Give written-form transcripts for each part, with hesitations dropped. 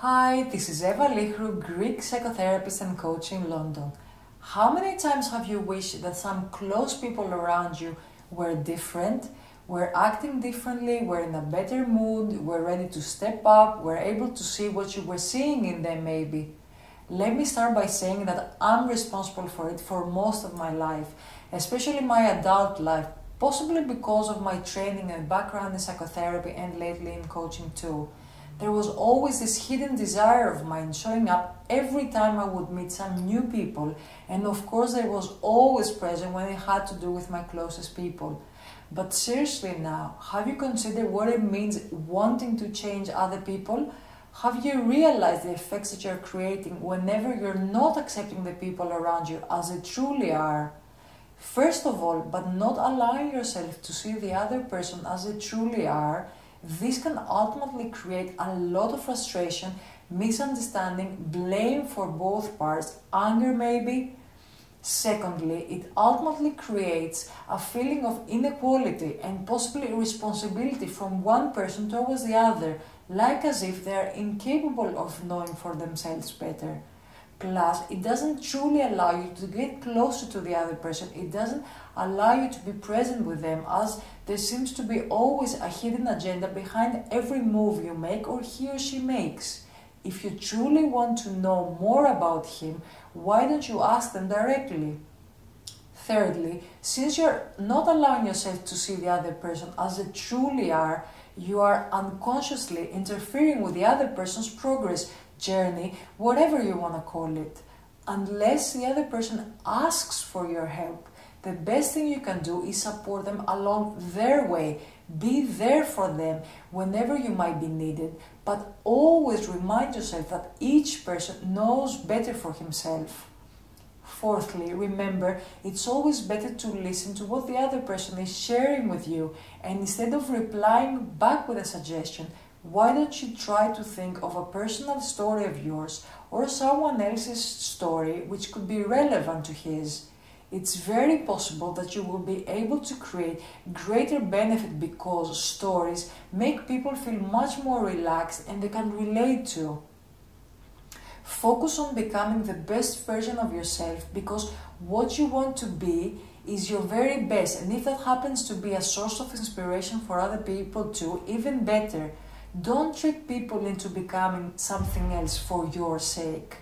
Hi, this is Eva Lichru, Greek psychotherapist and coach in London. How many times have you wished that some close people around you were different, were acting differently, were in a better mood, were ready to step up, were able to see what you were seeing in them maybe? Let me start by saying that I'm responsible for it for most of my life, especially my adult life, possibly because of my training and background in psychotherapy and lately in coaching too. There was always this hidden desire of mine showing up every time I would meet some new people, and of course it was always present when it had to do with my closest people. But seriously now, have you considered what it means wanting to change other people? Have you realized the effects that you're creating whenever you're not accepting the people around you as they truly are? First of all, but not allowing yourself to see the other person as they truly are, this can ultimately create a lot of frustration, misunderstanding, blame for both parts, anger maybe. Secondly, it ultimately creates a feeling of inequality and possibly responsibility from one person towards the other, like as if they are incapable of knowing for themselves better. Plus, it doesn't truly allow you to get closer to the other person. It doesn't allow you to be present with them, as there seems to be always a hidden agenda behind every move you make or he or she makes. If you truly want to know more about him, why don't you ask them directly? Thirdly, since you're not allowing yourself to see the other person as they truly are, you are unconsciously interfering with the other person's progress, journey, whatever you want to call it. Unless the other person asks for your help, the best thing you can do is support them along their way. Be there for them whenever you might be needed, but always remind yourself that each person knows better for himself. Fourthly, remember, it's always better to listen to what the other person is sharing with you, and instead of replying back with a suggestion, why don't you try to think of a personal story of yours or someone else's story which could be relevant to his? It's very possible that you will be able to create greater benefit because stories make people feel much more relaxed and they can relate to. Focus on becoming the best version of yourself, because what you want to be is your very best, and if that happens to be a source of inspiration for other people too, even better. Don't trick people into becoming something else for your sake.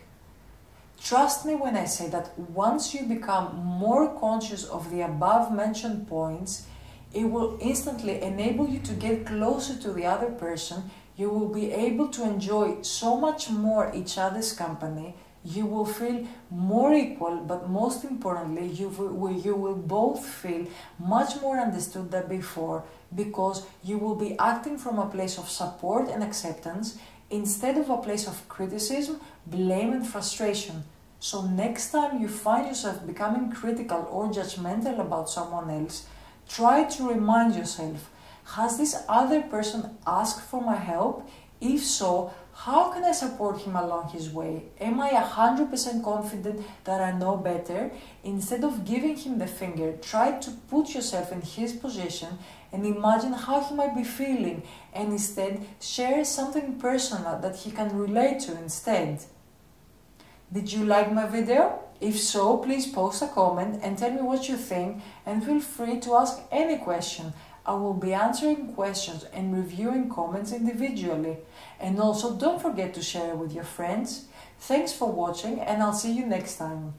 Trust me when I say that once you become more conscious of the above mentioned points, it will instantly enable you to get closer to the other person. You will be able to enjoy so much more each other's company. You will feel more equal, but most importantly, you will both feel much more understood than before, because you will be acting from a place of support and acceptance instead of a place of criticism, blame and frustration. So next time you find yourself becoming critical or judgmental about someone else, try to remind yourself, has this other person asked for my help? If so, how can I support him along his way? Am I 100% confident that I know better? Instead of giving him the finger, try to put yourself in his position and imagine how he might be feeling, and instead share something personal that he can relate to instead. Did you like my video? If so, please post a comment and tell me what you think, and feel free to ask any question. I will be answering questions and reviewing comments individually. And also don't forget to share it with your friends. Thanks for watching, and I'll see you next time.